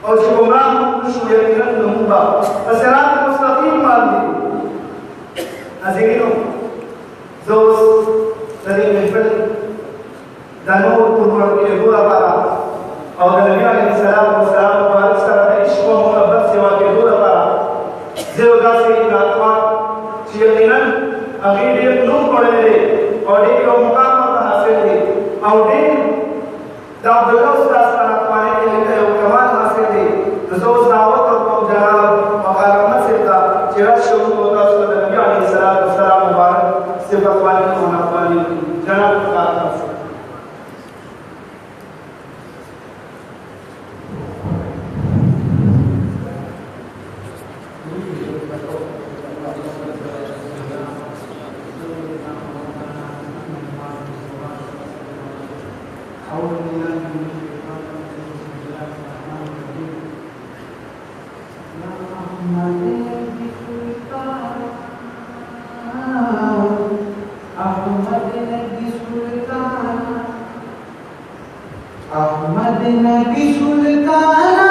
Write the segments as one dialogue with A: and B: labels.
A: और जो गुमराह खुश यकीनन नहुबा सिरात मुस्तकीम मालूम नाज़रीनो जोस dari महफिल दानों तुमर के हुआ पारा और नबी अलैहि सलाम मुबारक सरा इश्क व मोहब्बत सेवा के हुआ पारा जेवगा से नातवा यकीनन अगीदे नुम पड़े और एक मुकाम पर हासिल है और दिन दावत उस्ताद पाने के लिए कमाल हासिल है तो दावत और जनाब वकार अहमद से का चिरा शुरू होता है नबी अलैहि सलाम मुबारक सिफत वाली होना वाली जनाब वकार अहमद
B: अहमद नबी सुल्ताना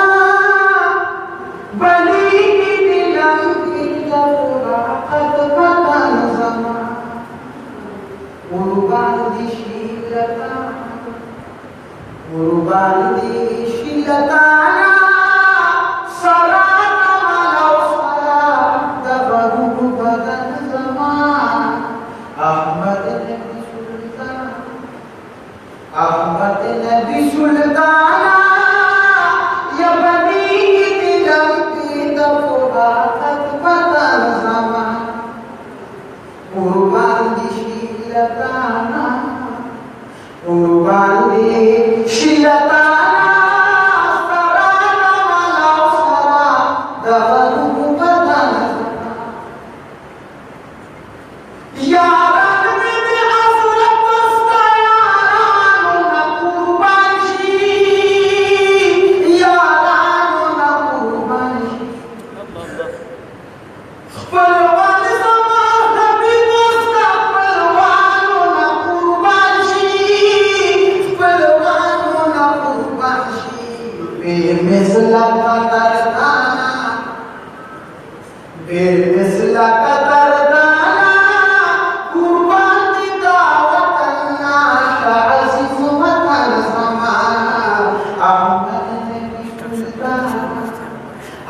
B: बली की दिलम की लफराकत बदन जमा उर्बान दी शीलताना सरात मालव सरात दबरू बदन जमा अहमद नबी सुल्ताना अहमद नबी सुल्ताना या बनी दिलम की दफराकत बदन जमा उर्बान दी शीलताना उर्बान दी शीलताना सराना मालव सरात दबरू बदन जमा या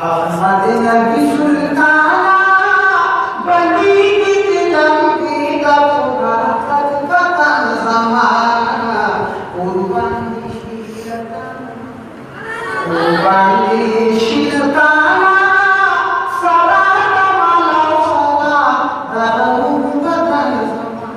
B: अहमद नबी सुल्ताना बनी की दिलम की दफराकत बदन जमा उर्बान दी शीलताना सरात मालव सरात दबरू बदन जमा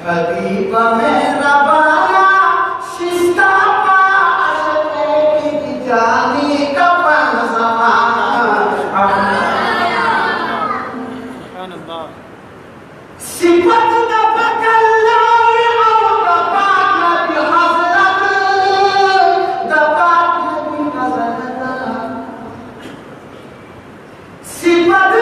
B: हबीबा मेरा बाना शिस्ता पाशे की जानी कफन ज़माना सिफत दबकल्ला और दबाक नबी हज़रत दबाक नबी हज़रत सिफत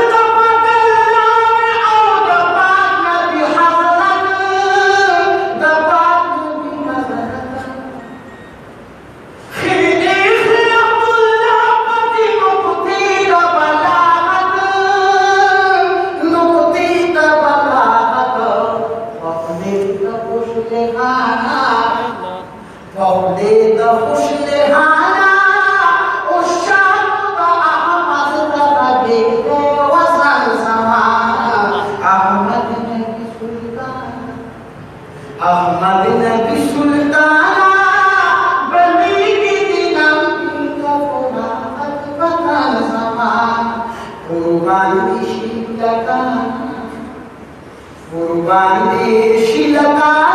B: खाना فوقدي دخش لهانا والشعب أحمد تبقي وصل زمان أحمد نبي سلطان أحمد نبي سلطان بليغي نبي كفنا فتن زمان قربان شيلتان قربان شيلتان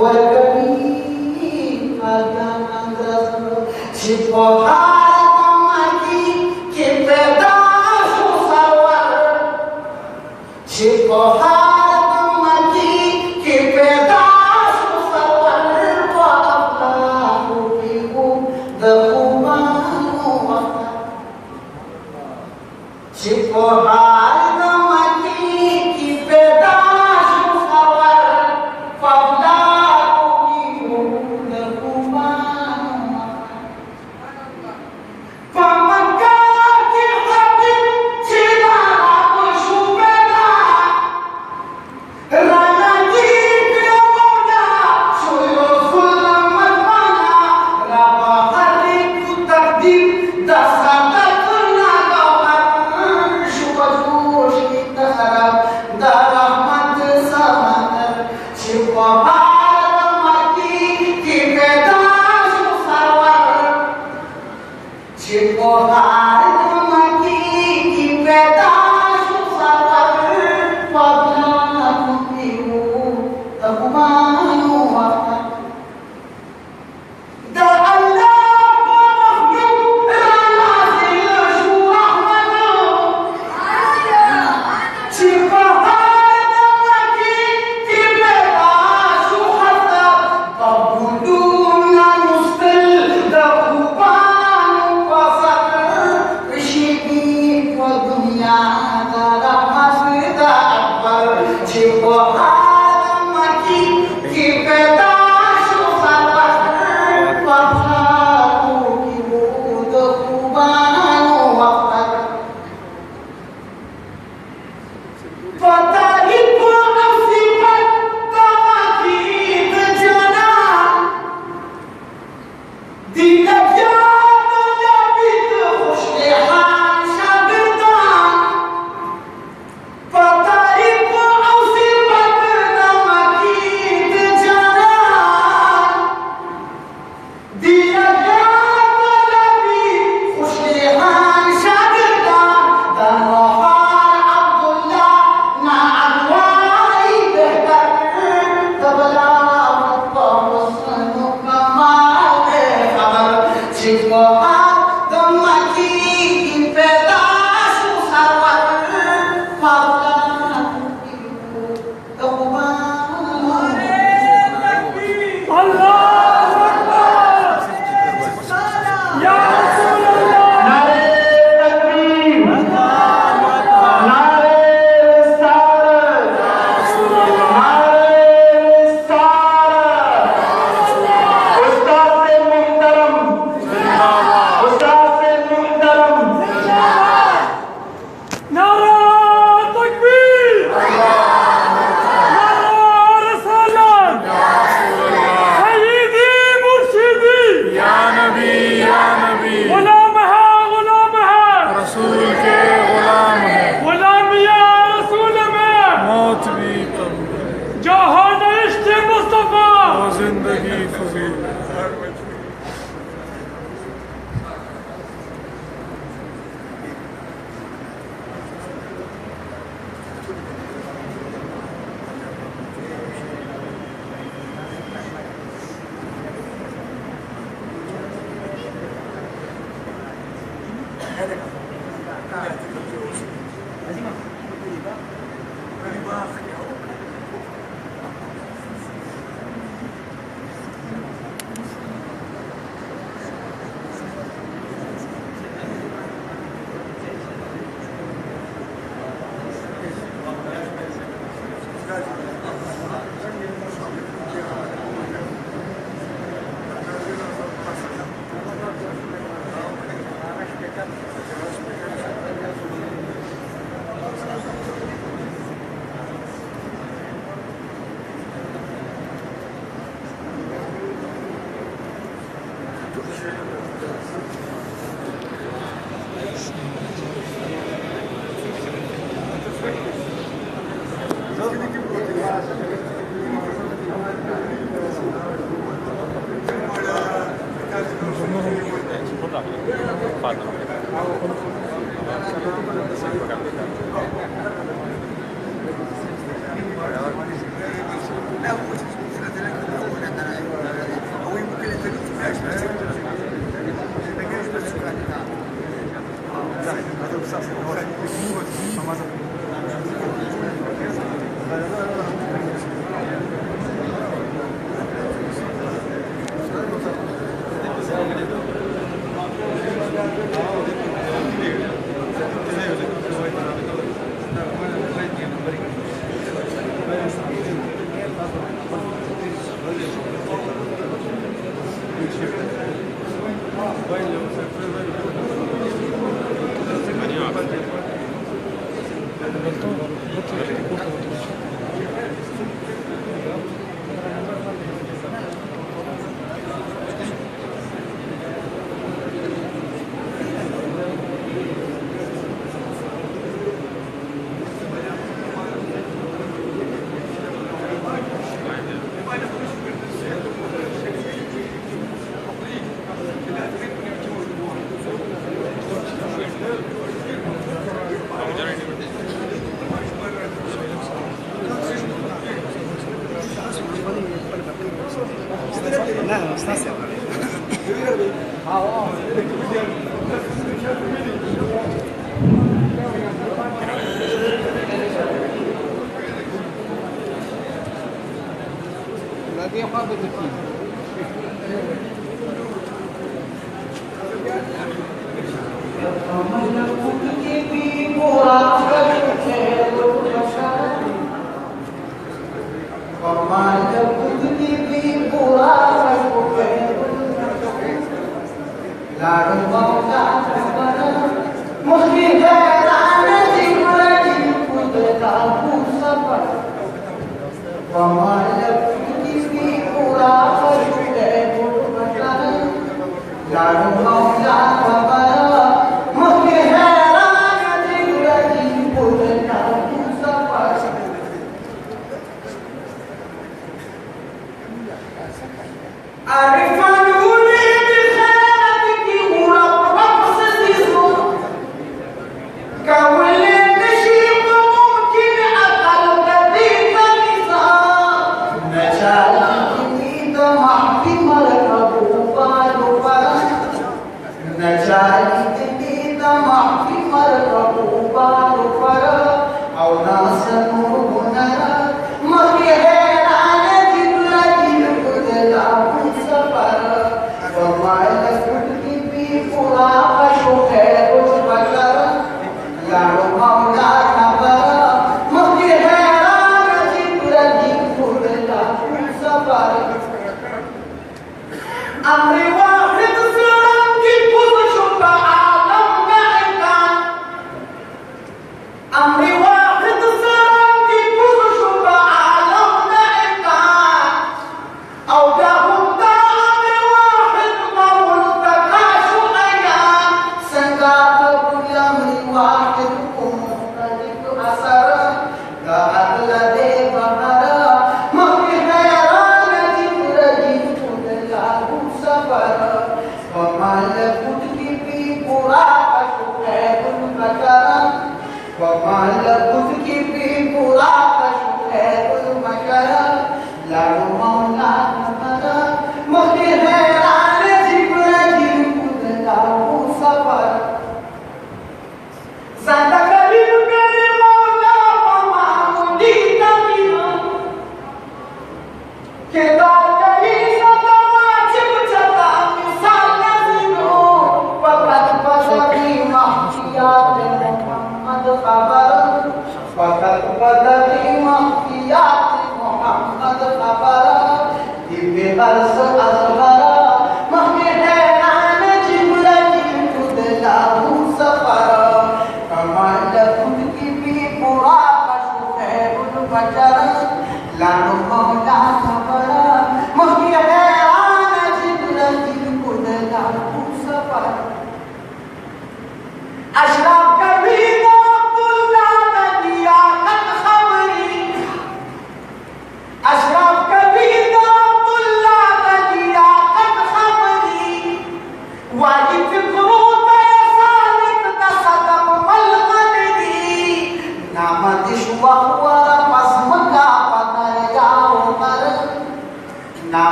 B: والكريم كان رسول شفاعة مكي كيف داشو سرور شفاعة مكي كيف داشو سرور وأفلاح فيكم ذهبان وفر شفاعة مكي كيف داشو سرور فأفلاح فيكم ذهبان وفر فمن كان في حد شداء وشبدا رنجيك لمودا شيوخ المدمنا ربا حرك التقديم دستتنا جوهر شبجوش تسرب در رحمت سمندر شفا مكي كيف داشو سرور شفاعة مكي كيف داشو سرور فضلكم فيه تهمان وفر دع الله ومخلوق الناس شو رحمته شفاعة مكي كيف داشو حسب قبولنا مستل ذهبان وصبر رشيدي والدنيا رحمة أكبر شفاعة مكي كيف داشو سرور فضلكم فيه ذهبان وفر فتاريخ أصيبت تماكين جنان دين جاد لبيت خشلحان شاگردان فتاريخ أصيبت تماكين جنان دين جاد لبيت خشلحان شاگردان دنوحان عبد الله نعم واي بهتر تبلا مطبع الصنو كمال خبر شفاعة مكي كيف داشو سرور فضلكم فيه تهمان
C: الله أكبر يا رسول الله
A: نعرے تکبیر نعرے رسالت نعرے رسالت استاد محترم استاد محترم
C: نعرہ تکبیر نعرہ رسالت سیدی مرشدی
D: یا نبی
C: غلام ہے
D: رسول کے غلام ہے
C: غلامیہ رسول میں
D: موت بھی کم
C: جہان عشق مصطفیٰ
D: اور زندگی فضیل لا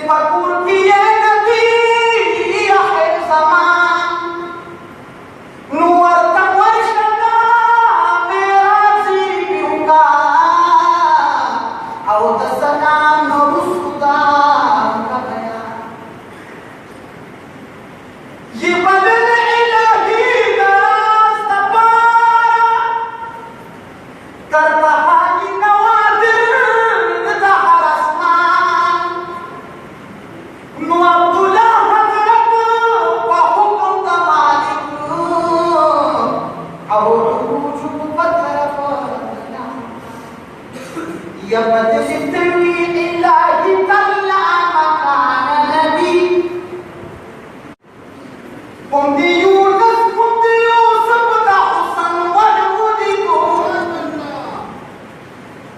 B: फकूर किए नबी आखिर ज़मान नूर तकवर शदा मेरा जीविका औ दसना नरुसुदा का बयान ये बदल इलाही दास्तां करता हाली नवादिर दहर आसमान नु अब्दुल्ला हजरत व हुक्म का मालिक और रूज पत्थर फरना या बदल तवी इलाही तल्ला मकान नबी कुंदी यूनुस कुंदी यूसुफ दा हुसन वलूदी को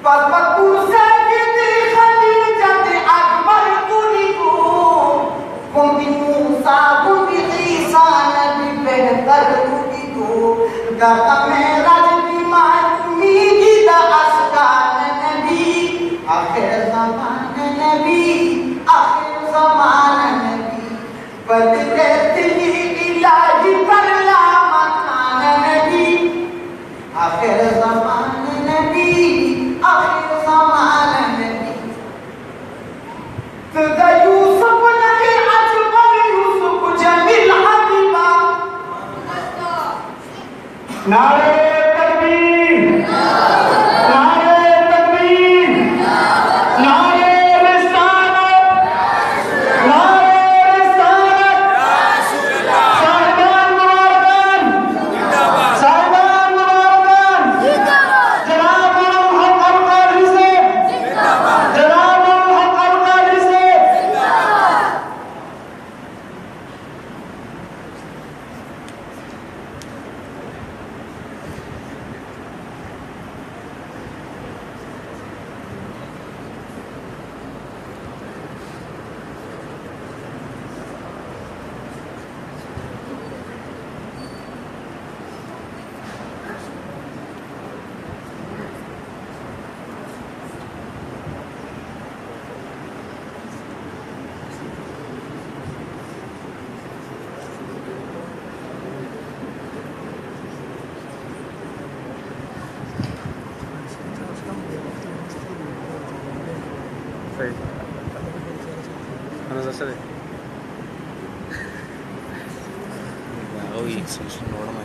B: पतमतुर से गिदी खलीजा ते अकबर कुली को कुंदी मूसा कुंदी ईसा नबी बेहतर कुली को गता मेरा जी मानी दा अस्कान नबी आखिर ज़मान नबी आखिर ज़मान नबी बदले तेरी इलाही करला मकान नबी आखिर ज़मान नबी आखिर ज़मान नबी तुदा यूसुफ नहीं अजमल यूसुफ जमील हबीबा
A: नारे तकबीर नारे तकबीर नारे रिसालत नारे रिसालत साहिबान मुबारकान साहिबान मुबारकान जनाब हक अल-कादरी से जनाब हक अल-कादरी से
D: أنا زي سيدي. أوي مش نورا ما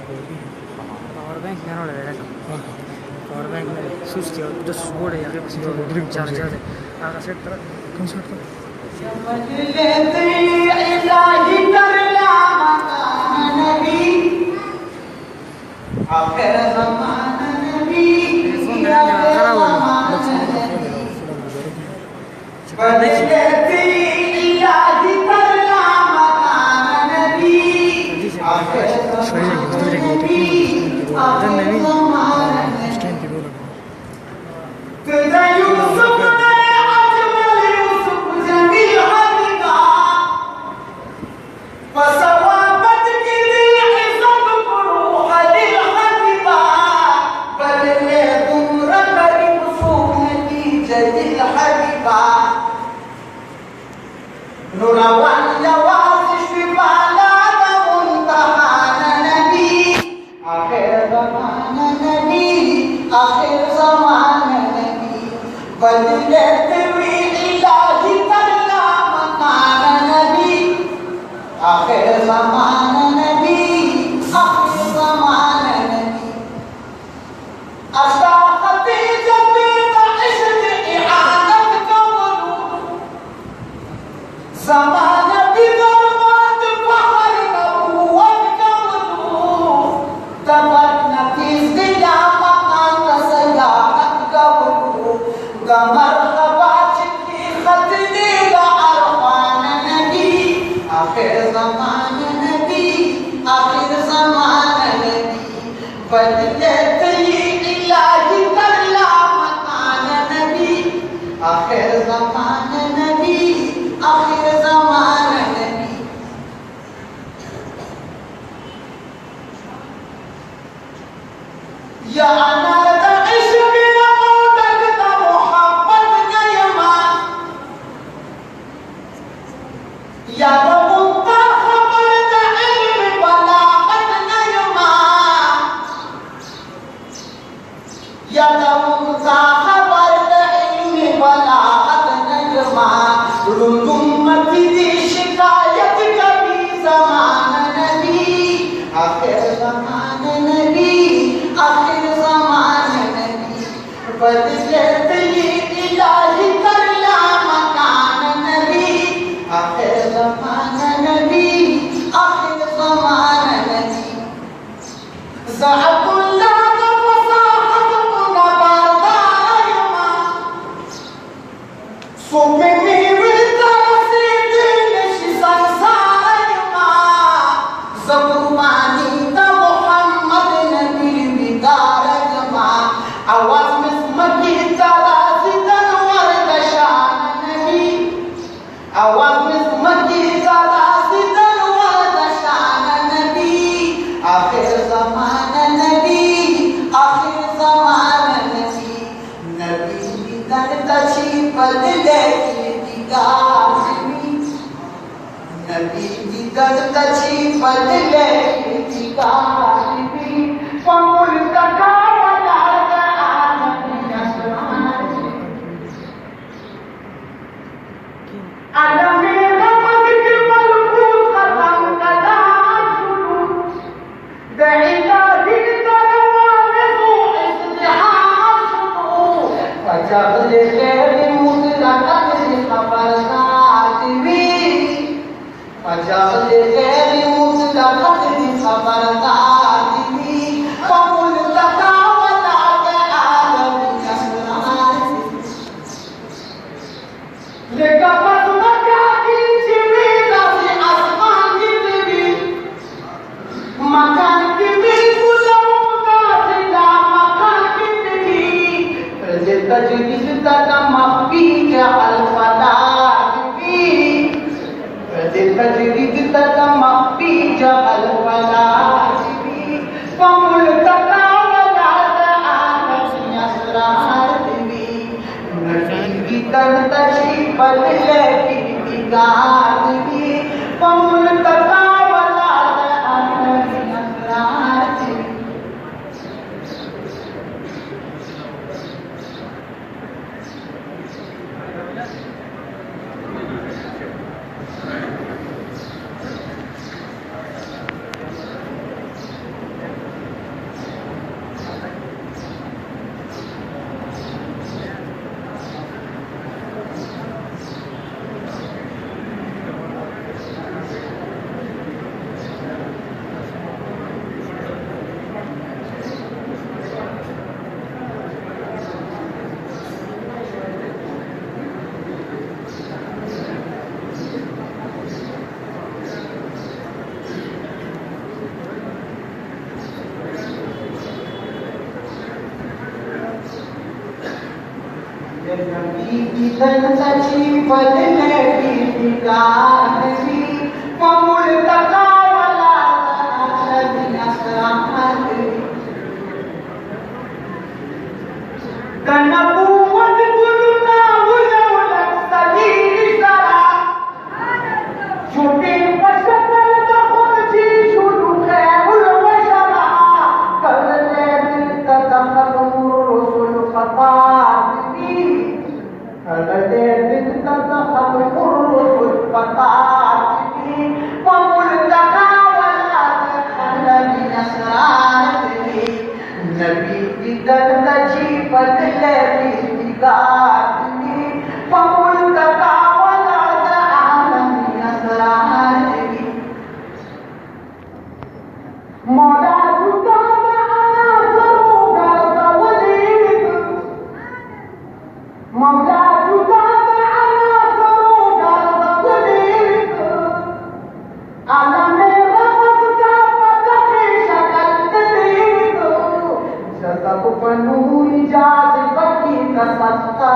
E: पावर बैंक में रोले रहेगा पावर बैंक में स्विच किया जो स्विच बोर्ड है आगे पीछे चार्जर है आगे सेट कर कौन सेट कर
B: समझ लेते इलाही करला मकान नबी आखिर ज़मान नबी समझ लेते इलाही करला मकान नबी आखिर तुदा यूसुफ ने अजमल यूसुफ जमील हबीबा फसवाबत की दी इज़्ज़त कुरूह दिल हबीबा बदले तुमरा करीब सूनती जदिल हबीबा नूरवान लवाज़िश बाला मुंतहान नबी आखिर ज़मान नबी आखिर ज़मान नबी बदले तेरी इलाही करला मकान नबी आखिर ज़मान नबी आखिर ज़मान नबी अता खतीजा बेदा इश्क़ इहानत कबलू ज़मान बिदरमत फखर नबूवत कबलू तबत नफीस दिला मकान सयाहत कबलू मरहबा चिट्ठी खत देगा अरफान नबी आखिर ज़मान नबी आखिर ज़मान नबी बदले ये इलाही करला मकान नबी आखिर ज़मान नबी आखिर ज़मान नबी या मौला जुदा आना करूंगा तकदीर आलम रमज का पता शक्ल तदीर जज़ब बनूर जाज बकी तसक्का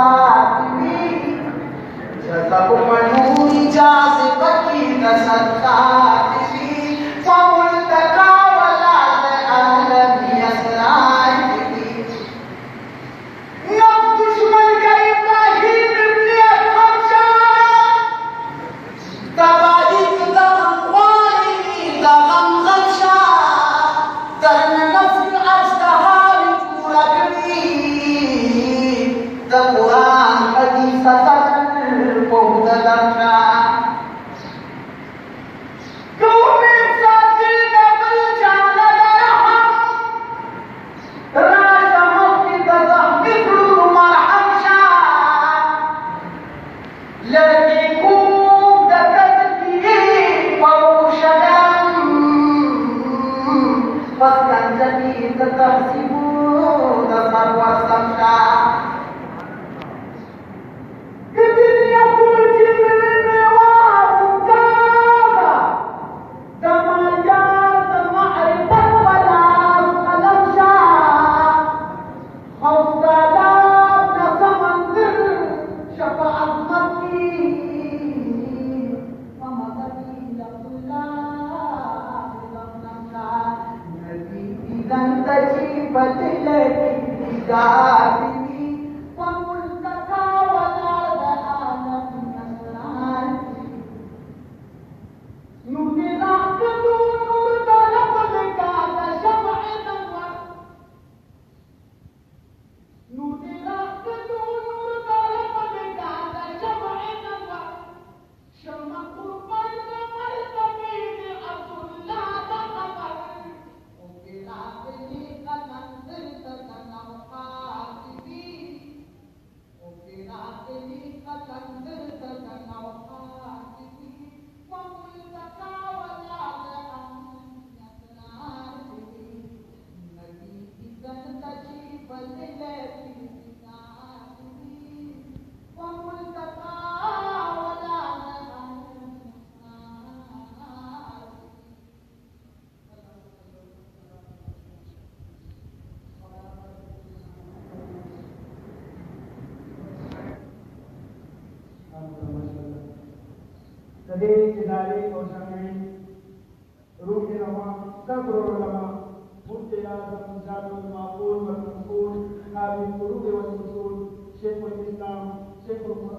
B: जज़ब बनूर जाज बकी तसक्का फमुल्तका वला अलमी असरार नफ दुश्मन का इब्राहिम इब्ने खमशा तबारिक दगमवानी दगम गमशा दरन नफ्स अजदहारी पूरा करी द कुरान हदीस सचल बहुत दर्जा
A: शेख